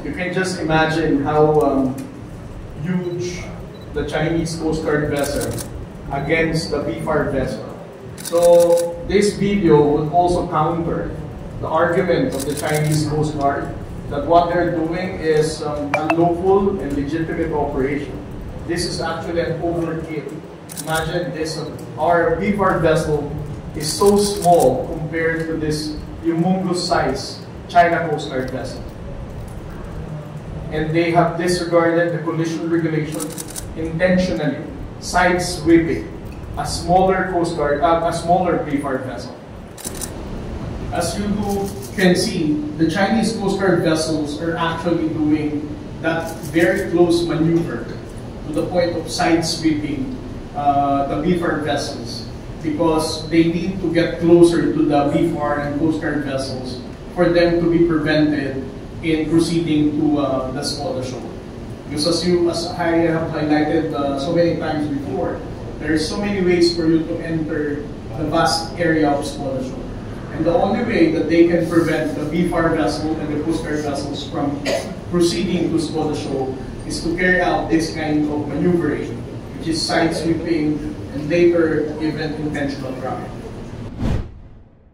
you can just imagine how huge the Chinese Coast Guard vessel against the BFAR vessel. So this video would also counter the argument of the Chinese Coast Guard that what they're doing is a lawful and legitimate operation. This is actually an overkill. Imagine this, our BFAR vessel is so small compared to this humongous size China Coast Guard vessel. And they have disregarded the collision regulation intentionally, side sweeping a smaller Coast Guard, a smaller BFAR vessel. As you can see, the Chinese Coast Guard vessels are actually doing that very close maneuver to the point of side sweeping the BFAR vessels, because they need to get closer to the BFAR and Coast Guard vessels for them to be prevented in proceeding to the Skoda Shoal. Because as I have highlighted so many times before, there are so many ways for you to enter the vast area of Skoda Shoal. And the only way that they can prevent the BFAR vessel and the Coast Guard vessels from proceeding to Skoda Shoal is to carry out this kind of maneuvering, which is side sweeping and later even intentional drowning.